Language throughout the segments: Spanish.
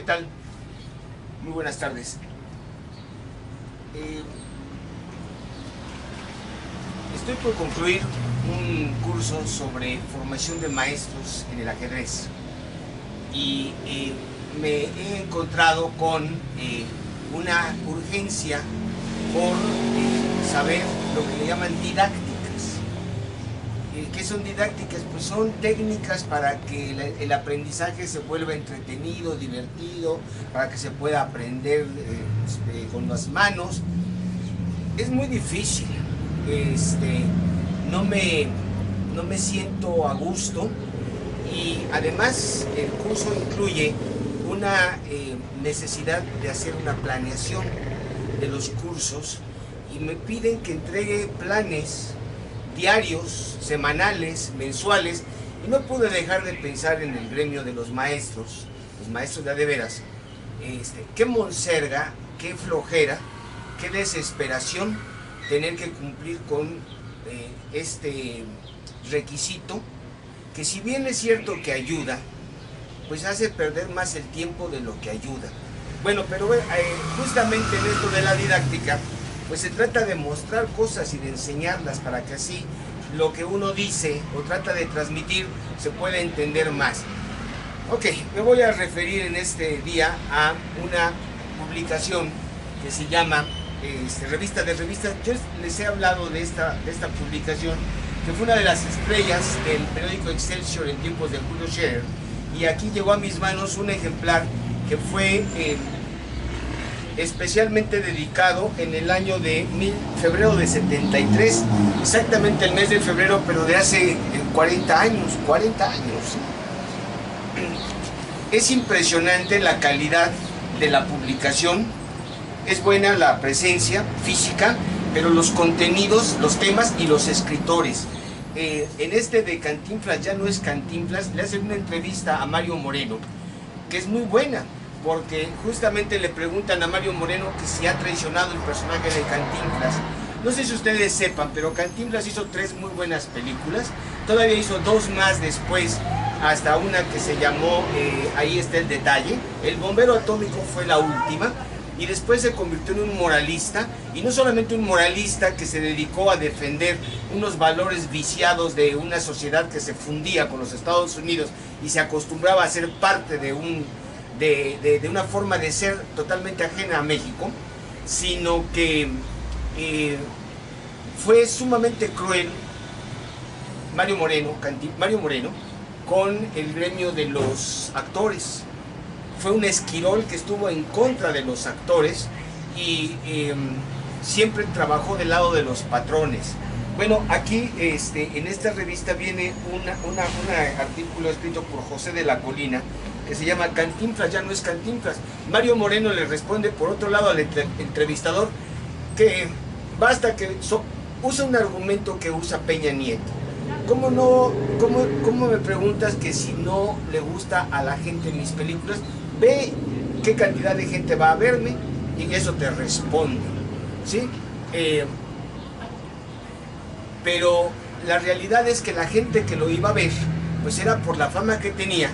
tal? Muy buenas tardes. Estoy por concluir un curso sobre formación de maestros en el ajedrez y me he encontrado con una urgencia por saber lo que le llaman didácticas. ¿Qué son didácticas? Pues son técnicas para que el aprendizaje se vuelva entretenido, divertido, para que se pueda aprender con las manos. Es muy difícil, no me siento a gusto, y además el curso incluye una necesidad de hacer una planeación de los cursos y me piden que entregue planes diarios, semanales, mensuales, y no pude dejar de pensar en el gremio de los maestros de a de veras. Qué monserga, qué flojera, qué desesperación tener que cumplir con este requisito, que si bien es cierto que ayuda, pues hace perder más el tiempo de lo que ayuda. Bueno, pero justamente en esto de la didáctica, pues se trata de mostrar cosas y de enseñarlas para que así lo que uno dice o trata de transmitir se pueda entender más. Ok, me voy a referir en este día a una publicación que se llama Revista de Revistas. Yo les he hablado de esta publicación, que fue una de las estrellas del periódico Excelsior en tiempos de Julio Scherer, y aquí llegó a mis manos un ejemplar que fue especialmente dedicado en el año de febrero de 73, exactamente el mes de febrero, pero de hace 40 años. Es impresionante la calidad de la publicación, es buena la presencia física, pero los contenidos, los temas y los escritores. En este de Cantinflas ya no es Cantinflas, le hacen una entrevista a Mario Moreno, que es muy buena, porque justamente le preguntan a Mario Moreno que si ha traicionado el personaje de Cantinflas. No sé si ustedes sepan, pero Cantinflas hizo 3 muy buenas películas, todavía hizo 2 más después, hasta una que se llamó, ahí está el detalle, El Bombero Atómico fue la última, y después se convirtió en un moralista, y no solamente un moralista que se dedicó a defender unos valores viciados de una sociedad que se fundía con los Estados Unidos y se acostumbraba a ser parte de una forma de ser totalmente ajena a México, sino que fue sumamente cruel Mario Moreno con el gremio de los actores. Fue un esquirol que estuvo en contra de los actores y siempre trabajó del lado de los patrones. Bueno, aquí en esta revista viene un artículo escrito por José de la Colina, que se llama Cantinflas ya no es Cantinflas. Mario Moreno le responde por otro lado al entrevistador que basta que usa un argumento que usa Peña Nieto. ¿Cómo me preguntas que si no le gusta a la gente mis películas? Ve qué cantidad de gente va a verme y eso te responde, ¿sí? Pero la realidad es que la gente que lo iba a ver, pues era por la fama que tenía,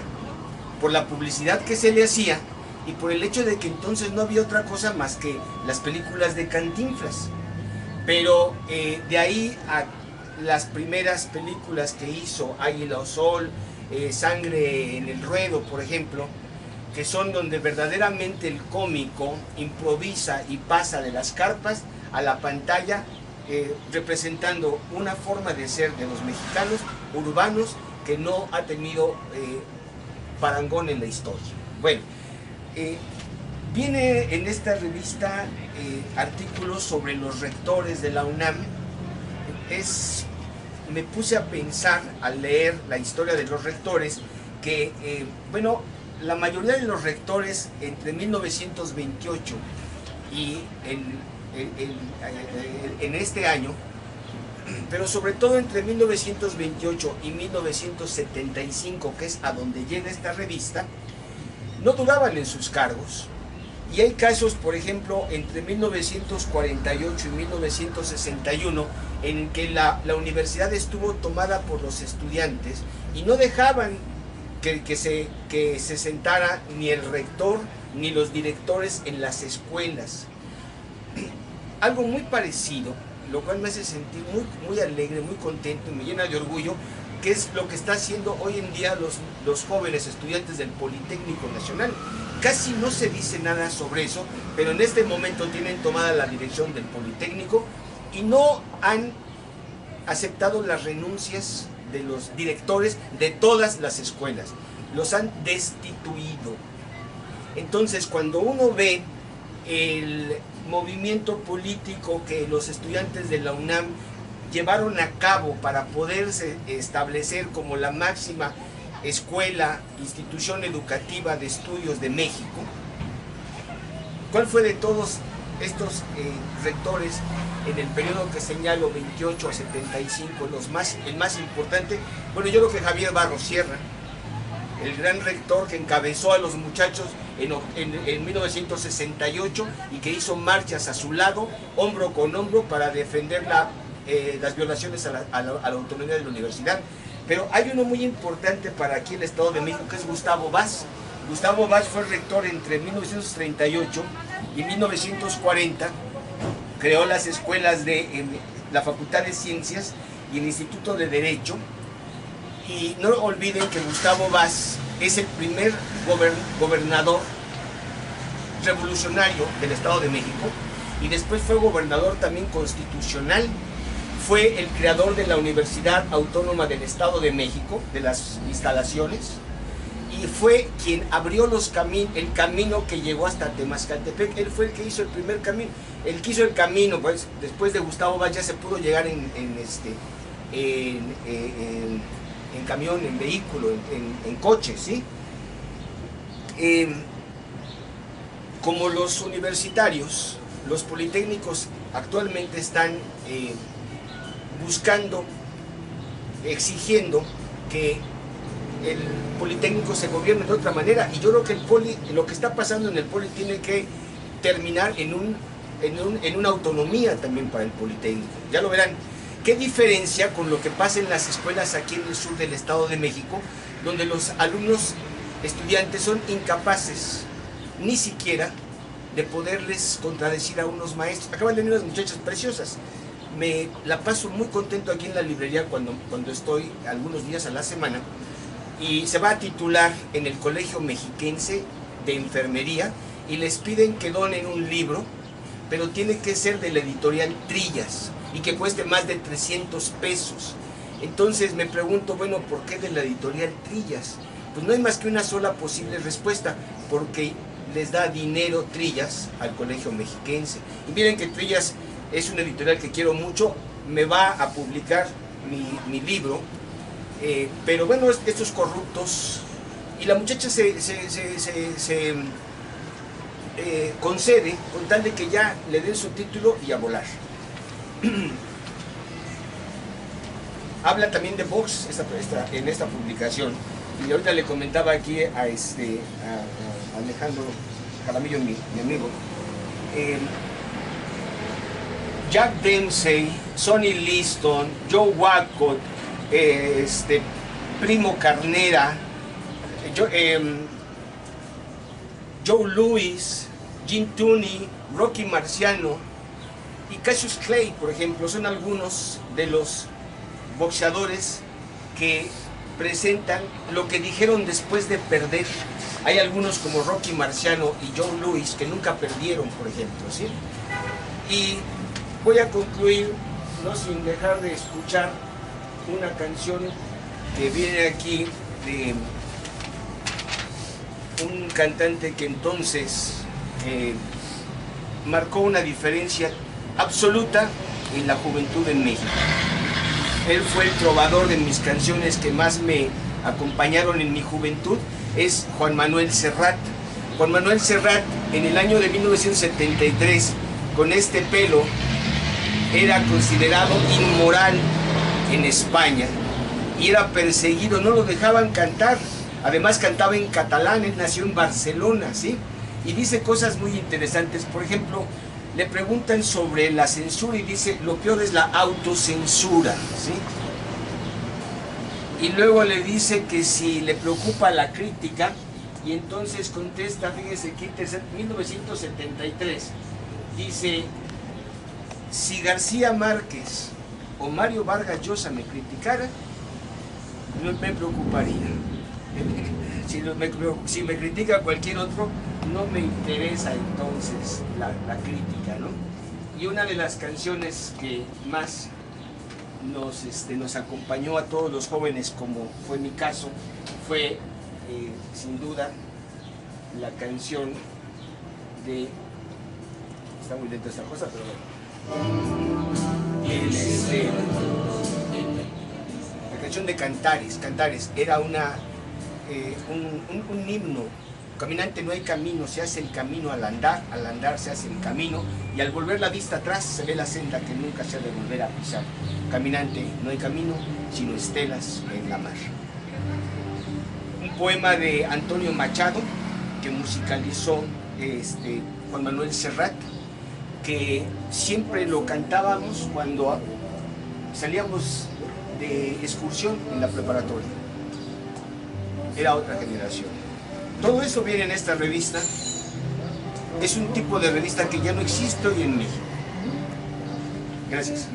por la publicidad que se le hacía y por el hecho de que entonces no había otra cosa más que las películas de Cantinflas. Pero de ahí a las primeras películas que hizo, Águila o Sol, Sangre en el Ruedo, por ejemplo, que son donde verdaderamente el cómico improvisa y pasa de las carpas a la pantalla, representando una forma de ser de los mexicanos urbanos que no ha tenido parangón en la historia. Bueno, viene en esta revista artículos sobre los rectores de la UNAM. Me puse a pensar al leer la historia de los rectores que, bueno, la mayoría de los rectores entre 1928 y en este año, pero sobre todo entre 1928 y 1975, que es a donde llega esta revista, no duraban en sus cargos. Y hay casos, por ejemplo, entre 1948 y 1961, en que la universidad estuvo tomada por los estudiantes y no dejaban que se sentara ni el rector ni los directores en las escuelas. Algo muy parecido, lo cual me hace sentir muy alegre, muy contento y me llena de orgullo, que es lo que está haciendo hoy en día los jóvenes estudiantes del Politécnico Nacional. Casi no se dice nada sobre eso, pero en este momento tienen tomada la dirección del Politécnico y no han aceptado las renuncias de los directores de todas las escuelas. Los han destituido. Entonces, cuando uno ve el movimiento político que los estudiantes de la UNAM llevaron a cabo para poderse establecer como la máxima escuela, institución educativa de estudios de México, ¿cuál fue de todos estos rectores en el periodo que señalo, 28 a 75, el más importante? Bueno, yo creo que Javier Barros Sierra, el gran rector que encabezó a los muchachos en 1968 y que hizo marchas a su lado, hombro con hombro, para defender las violaciones a la autonomía de la universidad. Pero hay uno muy importante para aquí el Estado de México, que es Gustavo Vaz. Gustavo Vaz fue rector entre 1938 y 1940, creó las escuelas de la Facultad de Ciencias y el Instituto de Derecho. Y no olviden que Gustavo Vaz es el primer gobernador revolucionario del Estado de México y después fue gobernador también constitucional. Fue el creador de la Universidad Autónoma del Estado de México, de las instalaciones, y fue quien abrió el camino que llegó hasta Temascaltepec. Él fue el que hizo el primer camino. El que hizo el camino, pues después de Gustavo Vaz ya se pudo llegar en camión, en vehículo, en coche, ¿sí? Como los universitarios, los politécnicos actualmente están buscando, exigiendo que el Politécnico se gobierne de otra manera, y yo creo que lo que está pasando en el Poli tiene que terminar en una autonomía también para el Politécnico. Ya lo verán. ¿Qué diferencia con lo que pasa en las escuelas aquí en el sur del Estado de México, donde los alumnos estudiantes son incapaces ni siquiera de poderles contradecir a unos maestros? Acaban de venir unas muchachas preciosas. Me la paso muy contento aquí en la librería cuando estoy algunos días a la semana, y se va a titular en el Colegio Mexiquense de Enfermería y les piden que donen un libro, pero tiene que ser de la editorial Trillas y que cueste más de 300 pesos. Entonces me pregunto, bueno, ¿por qué de la editorial Trillas? Pues no hay más que una sola posible respuesta: porque les da dinero Trillas al Colegio Mexiquense. Y miren que Trillas es una editorial que quiero mucho, me va a publicar mi libro, pero bueno, estos corruptos, y la muchacha se concede con tal de que ya le den su título y a volar. Habla también de Vox en esta publicación, y ahorita le comentaba aquí a Alejandro Jaramillo, mi amigo, Jack Dempsey, Sonny Liston, Joe Walcott, Primo Carnera, Joe Louis, Jim Tooney, Rocky Marciano y Cassius Clay, por ejemplo, son algunos de los boxeadores que presentan lo que dijeron después de perder. Hay algunos como Rocky Marciano y Joe Louis que nunca perdieron, por ejemplo, ¿sí? Y voy a concluir, no sin dejar de escuchar una canción que viene aquí de un cantante que entonces marcó una diferencia absoluta en la juventud en México. Él fue el trovador de mis canciones que más me acompañaron en mi juventud, es Juan Manuel Serrat. Juan Manuel Serrat, en el año de 1973, con este pelo, era considerado inmoral en España y era perseguido, no lo dejaban cantar. Además cantaba en catalán, él nació en Barcelona, ¿sí? Y dice cosas muy interesantes. Por ejemplo, le preguntan sobre la censura y dice: lo peor es la autocensura, ¿sí? y luego le dice que si le preocupa la crítica, y entonces contesta, fíjese que 1973, dice: si García Márquez o Mario Vargas Llosa me criticara, no me preocuparía. Si me critica cualquier otro, no me interesa entonces la crítica, ¿no? Y una de las canciones que más nos acompañó a todos los jóvenes, como fue mi caso, fue sin duda la canción de... Está muy lenta esta cosa, pero bueno. La canción de Cantares. Cantares era un himno. Caminante no hay camino, se hace el camino al andar se hace el camino, y al volver la vista atrás se ve la senda que nunca se ha de volver a pisar. Caminante no hay camino, sino estelas en la mar. Un poema de Antonio Machado, que musicalizó Juan Manuel Serrat, que siempre lo cantábamos cuando salíamos de excursión en la preparatoria. Era otra generación. Todo eso viene en esta revista. Es un tipo de revista que ya no existe hoy en México. Gracias.